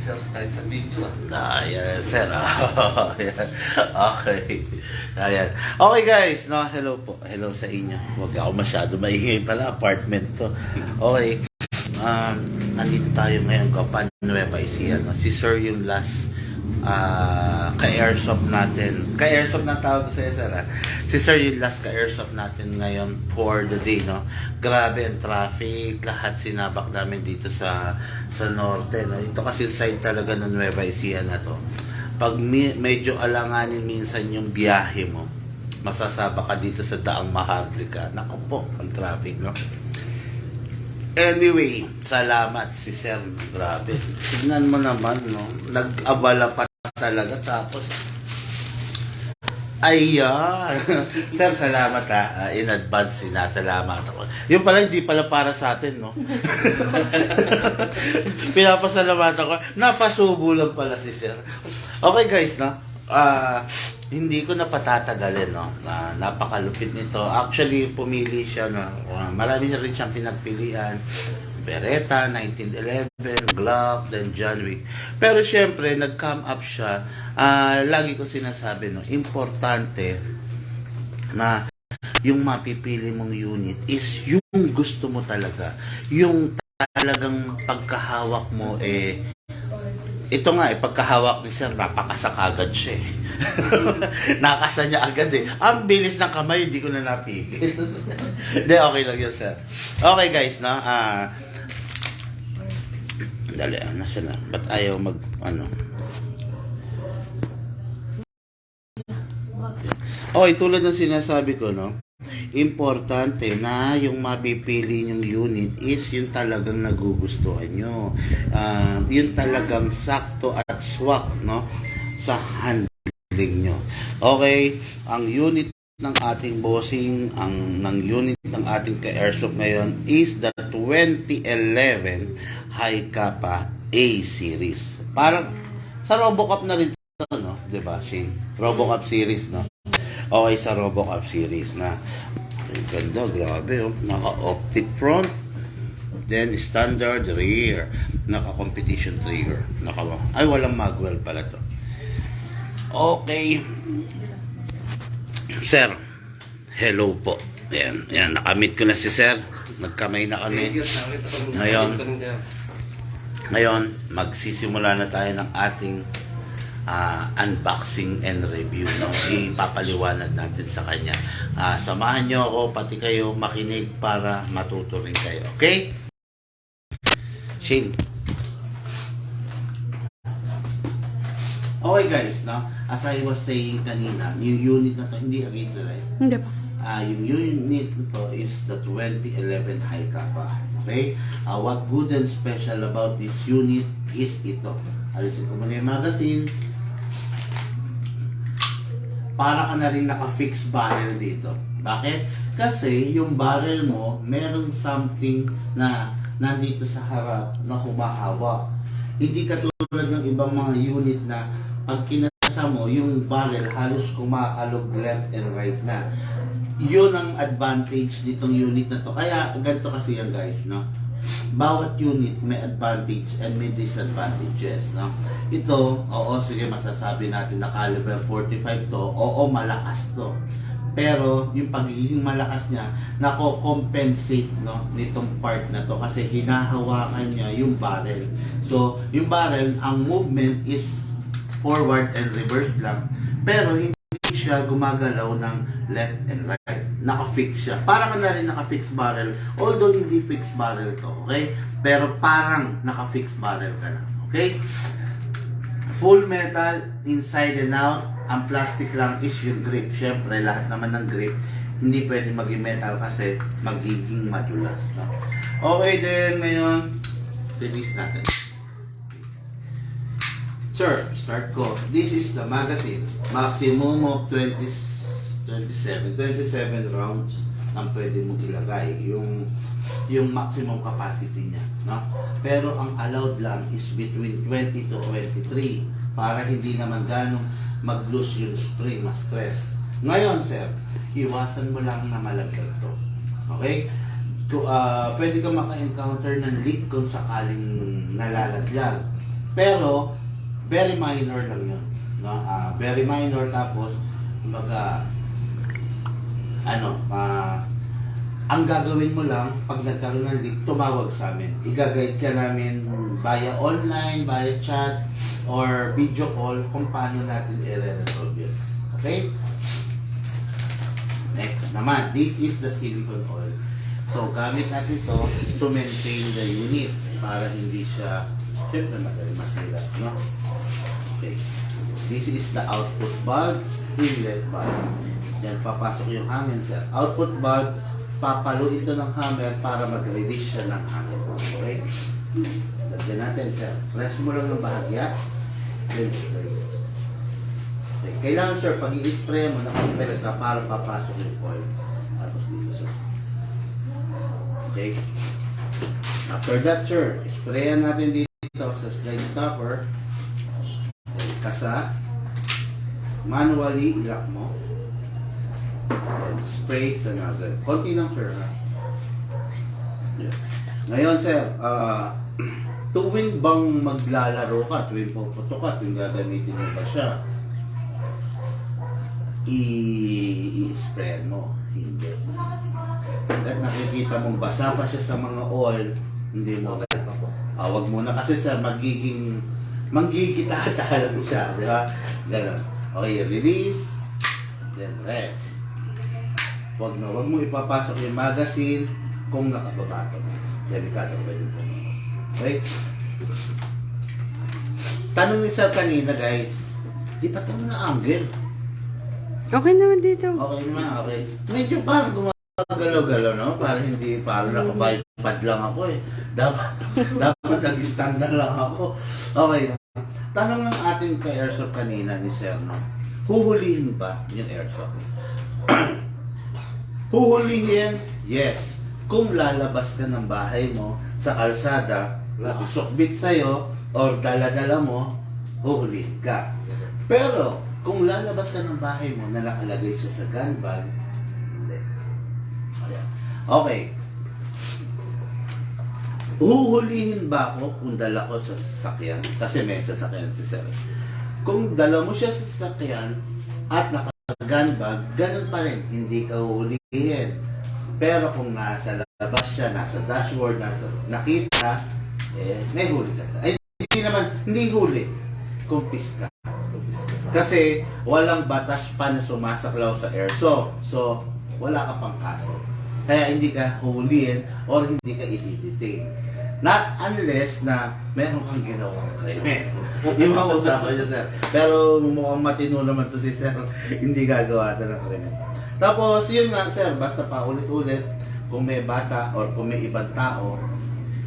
sir kahit sa video Ayan, sir. Ayan. Okay. Ayan. Okay guys, no, hello po. Hello sa inyo. Huwag ako masyado maingay pala. Apartment to. Okay. Nandito tayo ngayon Gapan Nueva Ecija. No? Si Sir yung last ka-airsoft natin. Ka-airsoft na tawag ko sa'yo, sir. Si Sir yung last ka-airsoft natin ngayon for the day, no? Grabe ang traffic. Lahat sinabak namin dito sa norte, no? Ito kasi side talaga ng Nueva Ecija na to. Pag medyo alanganin minsan yung biyahe mo, masasaba ka dito sa Daang Maharlika. Naku po, ang traffic, no? Anyway, salamat si Sir. Grabe. Tignan mo naman, no? Nag-abala pa talaga. Tapos, ayan. Sir, salamat ha. In advance, sinasalamat ako. Yung pala, hindi pala para sa atin, no? Pinapasalamat ako. Napasubo lang pala si Sir. Okay guys, no? Hindi ko na patatagalin, no? Napakalupit nito. Actually, pumili siya, no? Marami na rin siyang pinagpilian. Beretta, 1911, Glock, then John Wick. Pero syempre, nag-come up siya. Lagi ko sinasabi, no? Importante na yung mapipili mong unit is yung gusto mo talaga. Yung talagang pagkahawak mo, ito nga, pagkahawak ni Sir, napakasakagad siya eh. Nakasa niya agad eh. Ang bilis ng kamay, hindi ko na napigil. Hindi, okay lang yun, Sir. Okay guys, no? Dali, nasa na? Ba't ayaw Okay, tulad ng sinasabi ko, no? Importante na yung mapipili yung unit is yung talagang nagugustuhan nyo. Yung talagang sakto at swak, no? Sa handling nyo. Okay, ang unit ng ating bossing, ng unit ng ating ka-airsoft ngayon is the 2011 Hi-Capa A series. Parang sa Robocop na rin ito, no? Diba, Shane? Robocop series, no? Okay, sa Robocop series na. Ang ganda, grabe, oh. Naka-optic front, then standard rear, naka-competition trigger, ay walang magwell pala to. Okay, Sir, hello po. Yan, nakamit ko na si Sir, nagkamay na kami. Ngayon magsisimula na tayo ng ating unboxing and review, no? Ipapaliwanag natin sa kanya. Samahan nyo ako, pati kayo makinig para matuto rin kayo. Okay? Shane. Okay guys, no? As I was saying kanina, yung unit na to, hindi against the light. Hindi pa. Yung unit na to is the 2011 Hi-Capa. Okay? What good and special about this unit is ito. Alisin ko muna yung magazine. Para ka na rin naka-fix barrel dito. Bakit? Kasi yung barrel mo, merong something na nandito sa harap na humahawak. Hindi katulad ng ibang mga unit na pag kinasa mo, yung barrel halos kumakalog left and right na. Yun ang advantage nitong unit na to. Kaya ganito kasi yan guys, no? Bawat unit may advantage and may disadvantages, no? Ito, oo, sige, masasabi natin na caliber 45 to, oo, malakas to. Pero yung pagiging malakas niya, nako-compensate, no, nitong part na to kasi hinahawakan niya yung barrel. So, yung barrel, ang movement is forward and reverse lang. Pero hindi siya gumagalaw ng left and right. Naka-fix siya. Para ka na rin naka-fix barrel. Although hindi fix barrel to, okay? Pero parang naka-fix barrel ka na, okay? Full metal, inside and out. Ang plastic lang is yung grip. Siyempre, lahat naman ng grip, hindi pwede maging metal kasi magiging madulas, no? Okay, then ngayon, release natin. Sir, start ko. This is the magazine. Maximum of 27 rounds ang pwede mong ilagay. Yung maximum capacity niya, no? Pero ang allowed lang is between 20 to 23 para hindi naman ganong mag-loose yung spring, ma-stress. Ngayon, sir, iwasan mo lang na malaglag to. Okay? Pwede ka maka-encounter ng leak kung sakaling nalalaglag. Pero, very minor lang yun. No? Very minor, tapos, kumbaga, ang gagawin mo lang, pag nagkaroon ng leak, tumawag sa amin. I-guide ka namin via online, via chat, or video call kung paano natin i-resolve yun. Okay? Next naman, this is the silicone oil. So, gamit natin ito to maintain the unit para hindi siya, syempre magaling masira, no? Okay. This is the output valve, inlet valve. Yan, papasok yung hangin sa output valve, papalo ito ng hammer para mag-release siya ng hangin. Okay? Lagyan natin sir. Press mo lang ng bahagya. Then spray. Okay. Kailangan sir, pag i-spray mo, nakapilit ka para papasok yung oil. Tapos dito sir. Okay? After that sir, sprayan natin dito sa slide stopper. Kasa. Manually, ilak mo. And spray sa nozzle. Konti lang sir. Yeah. Ngayon sir, tuwing bang maglalaro ka, tuwing puputo ka, tuwing gagamitin mo ba siya, i-spray mo. Hindi. At nakikita mong basa pa siya sa mga oil, hindi mo. Wag muna kasi sir, manggigitata lang siya, di ba? Ganon. Okay, release, then rest. Wag mo ipapasok yung magazine kung nakababato. Delikado pwede po. Okay? Tanong ni Sir kanina guys, di pa tanong na angle. Okay naman dito. Okay naman, okay. Medyo parang gumagalaw-galaw, no? Parang hindi, parang nakabipad lang ako eh. Dapat nag-stand na lang ako. Okay. Tanong ng ating ka-airsoft kanina ni Sir, no? Huhulihin ba yung airsoft? Huhulihin, yes. Kung lalabas ka ng bahay mo sa kalsada, sukbit sa'yo, or dala-dala mo, huhulihin ka. Pero, kung lalabas ka ng bahay mo na nakalagay siya sa gun bag, hindi. Ayan. Okay. Huhulihin ba ako kung dala ko sa sasakyan? Kasi may sasakyan si Sir. Kung dala mo siya sa sasakyan at naka-gun bag, ganun pa rin, hindi ka huhulihin. Pero kung nasa labas siya, nasa dashboard, nakita, may huli ka. Ay, hindi huli. Kumpis ka. Kasi walang batas pa na sumasaklaw sa airsoft. So, wala ka pang kaso. Kaya hindi ka hulihin or hindi ka i-detain. Not unless na meron kang ginawang krimen. Yung mga usapan niya, sir. Pero mukhang matino naman to si sir. Hindi gagawa ito ng krimen. Tapos, yun nga, sir, basta pa ulit-ulit, kung may bata or kung may ibang tao,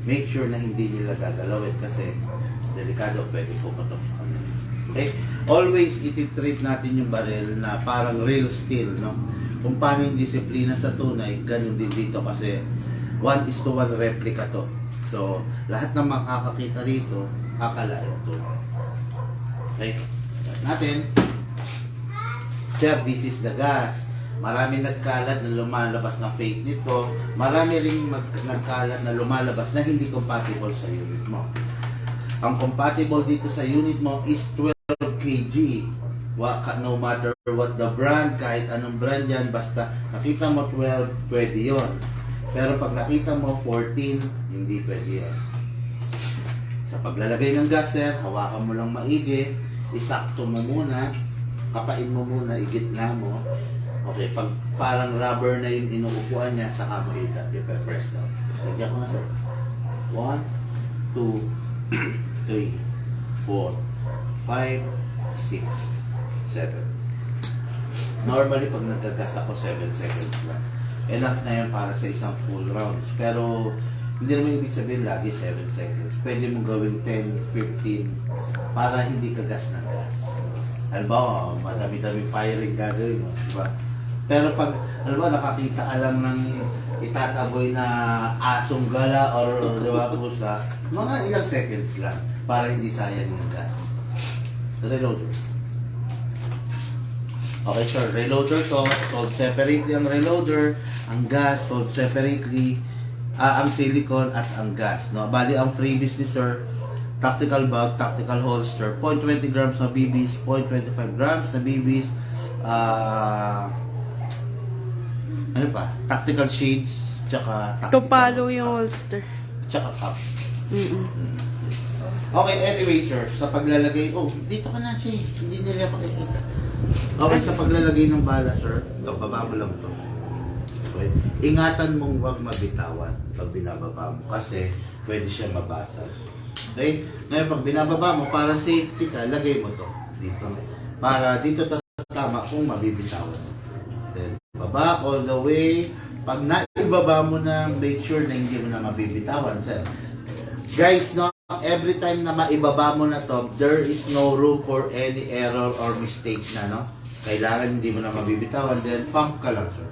make sure na hindi nila gagalawin kasi delikado pwede pumatok sa kanila. Okay? Always ititreat natin yung baril na parang real steel, no? Kung paano yung disiplina sa tunay, ganun din dito kasi 1:1 replica to. So, lahat ng makakakita rito, akalain to. Okay? Start natin. Sir, this is the gas. Marami nagkalat na lumalabas na fake nito. Marami ring nagkalat na lumalabas na hindi compatible sa unit mo. Ang compatible dito sa unit mo is 12 kg. No matter what the brand, kahit anong brand yan, basta nakita mo 12, pwede yun. Pero pag nakita mo 14, hindi pwede yan. Sa paglalagay ng gas, sir, hawakan mo lang maigi, isakto mo muna, kapain mo muna, igitna mo. Okay, pag parang rubber na yung inuupuan niya, saka mo i-press down. Lagyan ko na, sir. 1, 2, 3, 4, 5, 6, 7. Normally, pag nagagas ako, 7 seconds lang. Enough na yan para sa isang full rounds. Pero, hindi naman ibig sabihin lagi 7 seconds. Pwede mong gawin 10, 15, para hindi ka gas ng gas. Halimbawa, madami-dami firing gagawin mo. Diba? Pero pag, nakakita ka lang ng itataboy na asong gala or diba, pusa, mga ilang seconds lang para hindi sayang yung gas. Reloader. Okay sir, reloader to, sold separately ang reloader, ang gas sold separately, ang silicone at ang gas. No? Bali ang freebies ni sir, tactical bag, tactical holster, 0.20 grams na BBs, 0.25 grams na BBs, ano pa? Tactical shades, tsaka tactical Kapalo yung holster. tsaka cup. Mm-mm. Okay, anyway sir, sa paglalagay, dito ka na siya, hindi nila pakikita. Okay, sa paglalagay ng bala sir, ito, baba mo lang ito. Okay, ingatan mong huwag mabitawan pag binababa mo kasi pwede siya mabasag. Okay, ngayon pag binababa mo, para safety ka, lagay mo to dito. Para dito tama kung mabibitawan. Then, baba all the way. Pag naibaba mo na, make sure na hindi mo na mabibitawan sir. Guys, no, every time na maibaba mo na to, there is no room for any error or mistakes na, no? Kailangan hindi mo na mabibitawan, then pump ka lang, sir.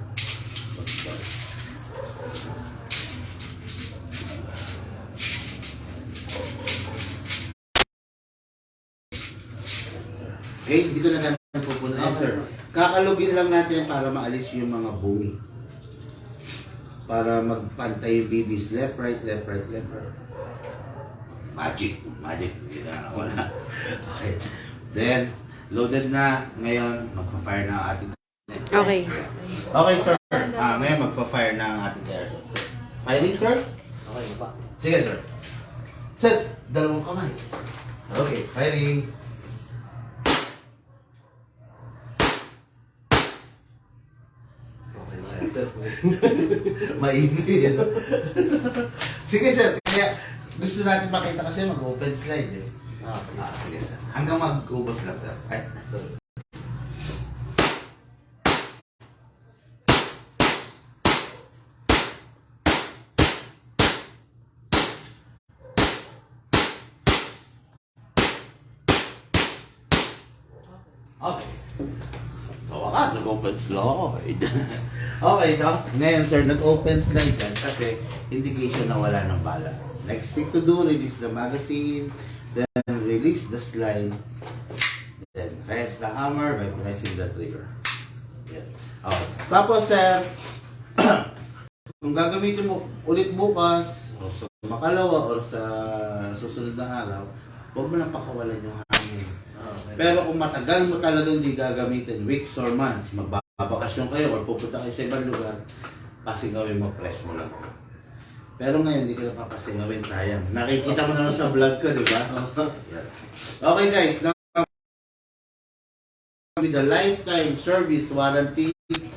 Okay, dito na natin pupunan, sir. Kakalugin lang natin para maalis yung mga bumi. Para magpantay yung BBs. Left, right, left, right, left, right. Magic. Kailangan wala. Okay. Then, loaded na. Ngayon, magpa-fire na ang ating... Okay. Okay, sir. Ngayon, magpa-fire na ang ating airsoft, sir. Firing, sir? Okay pa. Sige, sir. Sir, dalawang kamay. Okay, firing. Okay na yan, sir. Mainit. Sige, sir. Kaya, gusto natin makita kasi mag-open slide eh. Sige, sir. Hanggang mag-ubos lang, sir. Ay, sorry. Okay. So, wakas, nag-open slide. Okay, no? Ngayon, sir, nag-open slide yan kasi indication na wala ng bala. Next thing to do, release the magazine, then release the slide, then press the hammer by pressing the trigger. Yan. Okay. Tapos, sir, kung gagamitin mo ulit bukas, o sa makalawa, o sa susunod na araw, huwag mo nang pakawalan yung hangin. Pero kung matagal mo talaga hindi gagamitin, weeks or months, magbabakasyon kayo or pupunta kayo sa ibang lugar, pasingawin mo, press mo lang. Pero ngayon, hindi ko na papasingawin, sayang. Nakikita mo naman sa vlog ko, di ba? Okay guys, now with the lifetime service warranty